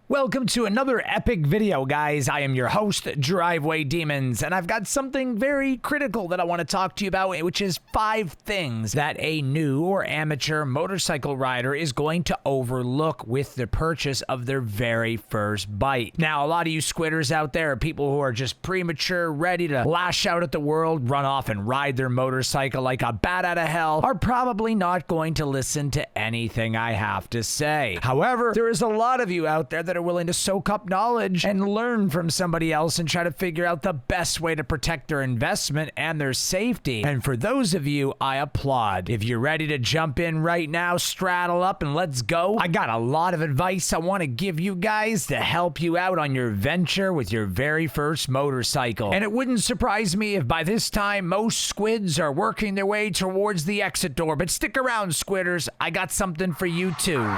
Welcome to another epic video, guys. I am your host, Driveway Demons, and I've got something very critical that I want to talk to you about, which is 5 things that a new or amateur motorcycle rider is going to overlook with the purchase of their very first bike. Now, a lot of you squitters out there are people who are just premature, ready to lash out at the world, run off and ride their motorcycle like a bat out of hell, are probably not going to listen to anything I have to say. However, there is a lot of you out there that are willing to soak up knowledge and learn from somebody else and try to figure out the best way to protect their investment and their safety. And for those of you, I applaud. If you're ready to jump in right now, straddle up and let's go. I got a lot of advice I want to give you guys to help you out on your venture with your very first motorcycle. And it wouldn't surprise me if by this time most squids are working their way towards the exit door. But stick around, squitters. I got something for you too.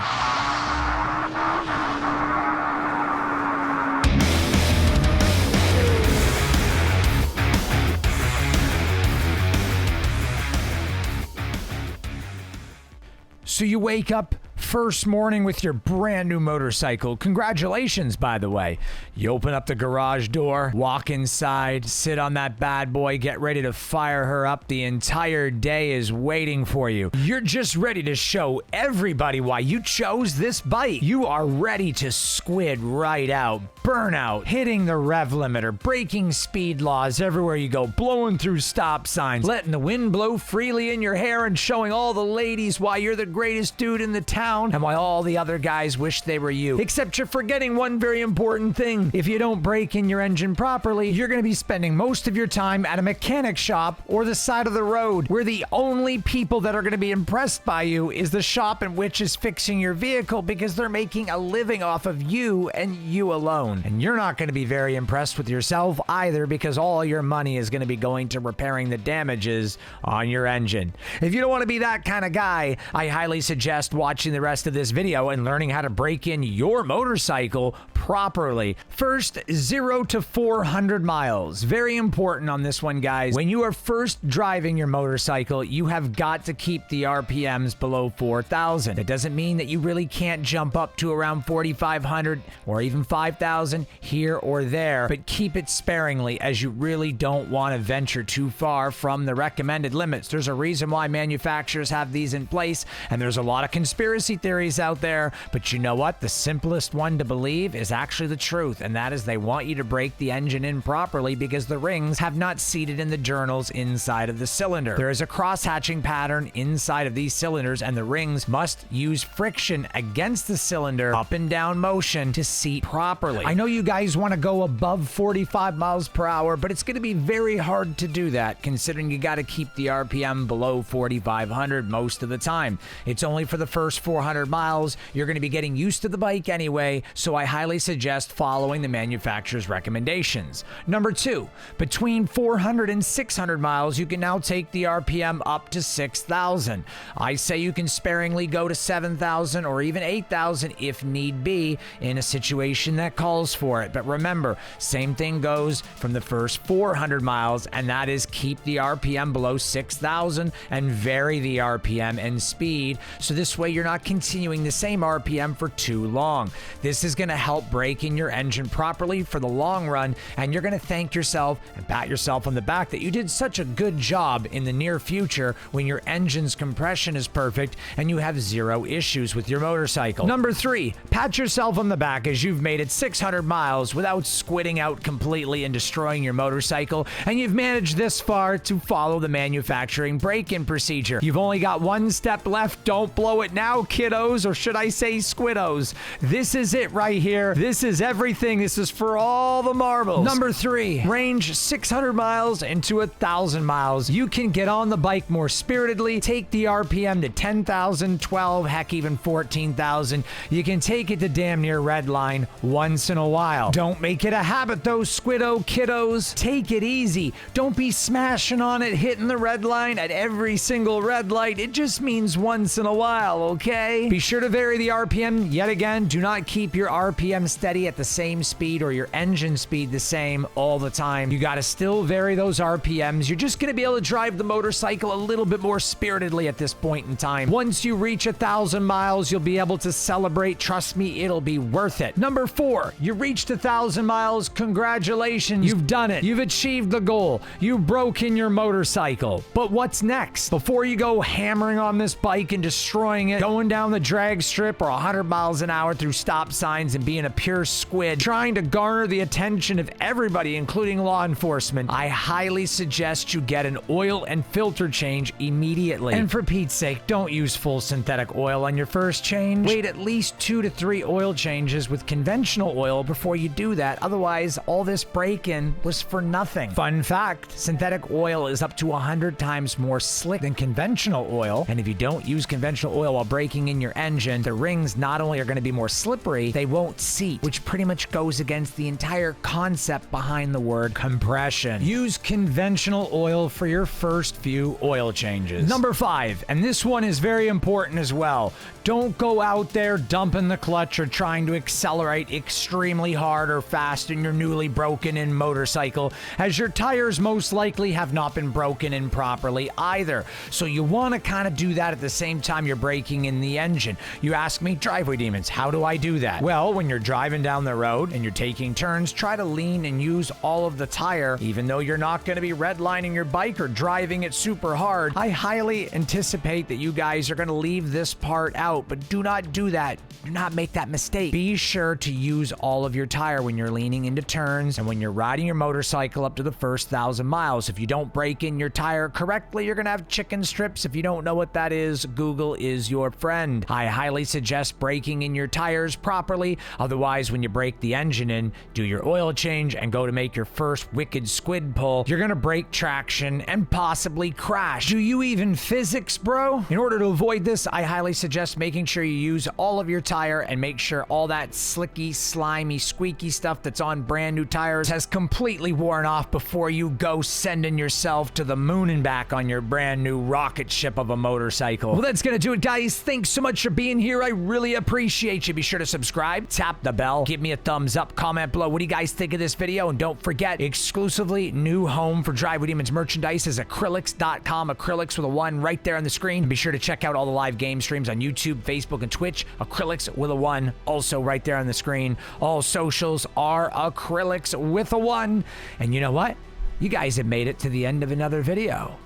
So you wake up first morning with your brand new motorcycle. Congratulations, by the way. You open up the garage door, walk inside, sit on that bad boy, get ready to fire her up. The entire day is waiting for you. You're just ready to show everybody why you chose this bike. You are ready to squid right out, burn out, hitting the rev limiter, breaking speed laws everywhere you go, blowing through stop signs, letting the wind blow freely in your hair and showing all the ladies why you're the greatest dude in the town and why all the other guys wish they were you. Except you're forgetting one very important thing. If you don't break in your engine properly, you're going to be spending most of your time at a mechanic shop or the side of the road, where the only people that are going to be impressed by you is the shop in which is fixing your vehicle, because they're making a living off of you and you alone. And you're not going to be very impressed with yourself either, because all your money is going to be going to repairing the damages on your engine. If you don't want to be that kind of guy, I highly suggest watching the rest of this video and learning how to break in your motorcycle properly. First, 0 to 400 miles. Very important on this one, guys. When you are first driving your motorcycle, you have got to keep the RPMs below 4,000. It doesn't mean that you really can't jump up to around 4,500 or even 5,000 here or there, but keep it sparingly, as you really don't want to venture too far from the recommended limits. There's a reason why manufacturers have these in place, and there's a lot of conspiracy theories out there, but you know what? The simplest one to believe is actually the truth, and that is they want you to break the engine in properly because the rings have not seated in the journals inside of the cylinder. There is a cross-hatching pattern inside of these cylinders, and the rings must use friction against the cylinder, up and down motion, to seat properly. I know you guys want to go above 45 miles per hour, but it's going to be very hard to do that, considering you got to keep the RPM below 4,500 most of the time. It's only for the first 400 miles. You're going to be getting used to the bike anyway, so I highly suggest following the manufacturer's recommendations. Number 2, between 400 and 600 miles, you can now take the RPM up to 6,000. I say you can sparingly go to 7,000 or even 8,000 if need be in a situation that calls for it. But remember, same thing goes from the first 400 miles, and that is keep the RPM below 6,000 and vary the RPM and speed, so this way you're not continuing the same RPM for too long. This is going to help break in your engine properly for the long run, and you're going to thank yourself and pat yourself on the back that you did such a good job in the near future when your engine's compression is perfect and you have 0 issues with your motorcycle. Number 3, pat yourself on the back as you've made it 600 miles without squidding out completely and destroying your motorcycle, and you've managed this far to follow the manufacturing break-in procedure. You've only got one step left. Don't blow it now, kiddos, or should I say squiddos. This is it right here. This is everything. This is for all the marbles. Number 3, range 600 miles into 1,000 miles. You can get on the bike more spiritedly, take the RPM to 10,000, 12, heck, even 14,000. You can take it to damn near red line once in a while. Don't make it a habit though, squiddo kiddos. Take it easy. Don't be smashing on it, hitting the red line at every single red light. It just means once in a while, okay? Be sure to vary the RPM. Yet again, do not keep your RPM steady at the same speed or your engine speed the same all the time. You got to still vary those RPMs. You're just going to be able to drive the motorcycle a little bit more spiritedly at this point in time. Once you reach 1,000 miles, you'll be able to celebrate. Trust me, it'll be worth it. Number 4, you reached 1,000 miles. Congratulations. You've done it. You've achieved the goal. You've broken your motorcycle. But what's next? Before you go hammering on this bike and destroying it, going down the drag strip or 100 miles an hour through stop signs and being a pure squid, trying to garner the attention of everybody, including law enforcement, I highly suggest you get an oil and filter change immediately. And for Pete's sake, don't use full synthetic oil on your first change. Wait at least 2 to 3 oil changes with conventional oil before you do that. Otherwise, all this break-in was for nothing. Fun fact, synthetic oil is up to 100 times more slick than conventional oil. And if you don't use conventional oil while breaking in your engine, the rings not only are going to be more slippery, they won't seat, which pretty much goes against the entire concept behind the word compression. Use conventional oil for your first few oil changes. Number 5, and this one is very important as well. Don't go out there dumping the clutch or trying to accelerate extremely hard or fast in your newly broken in motorcycle, as your tires most likely have not been broken in properly either. So you want to kind of do that at the same time you're breaking in the engine. You ask me, Driveway Demons, how do I do that? Well, when you're driving down the road and you're taking turns, try to lean and use all of the tire, even though you're not going to be redlining your bike or driving it super hard. I highly anticipate that you guys are going to leave this part out, but do not do that. Do not make that mistake. Be sure to use all of your tire when you're leaning into turns and when you're riding your motorcycle up to the first 1,000 miles. If you don't break in your tire correctly, you're going to have chicken strips. If you don't know what that is, Google is your friend. I highly suggest breaking in your tires properly. Otherwise, when you break the engine in, do your oil change and go to make your first wicked squid pull, you're going to break traction and possibly crash. Do you even physics, bro? In order to avoid this, I highly suggest making sure you use all of your tire and make sure all that slicky, slimy, squeaky stuff that's on brand new tires has completely worn off before you go sending yourself to the moon and back on your brand new rocket ship of a motorcycle. Well, that's gonna do it, guys. Thanks so much for being here. I really appreciate you. Be sure to subscribe, tap the bell, give me a thumbs up, comment below. What do you guys think of this video? And don't forget, exclusively new home for Driveway Demons merchandise is Acrylics.com. Acrylics with a 1 right there on the screen. Be sure to check out all the live game streams on YouTube, Facebook, and Twitch. Acrylics with a 1 also right there on the screen. All socials are Acrylics with a 1. And you know what? You guys have made it to the end of another video.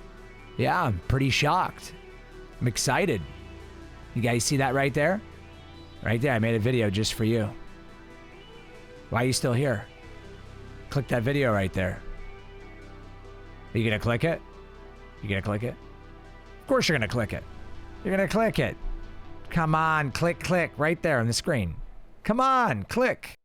Yeah, I'm pretty shocked. I'm excited. You guys see that right there? Right there, I made a video just for you. Why are you still here? Click that video right there. Are you gonna click it? You gonna click it? Of course you're gonna click it. You're gonna click it. Come on, click, right there on the screen. Come on, click.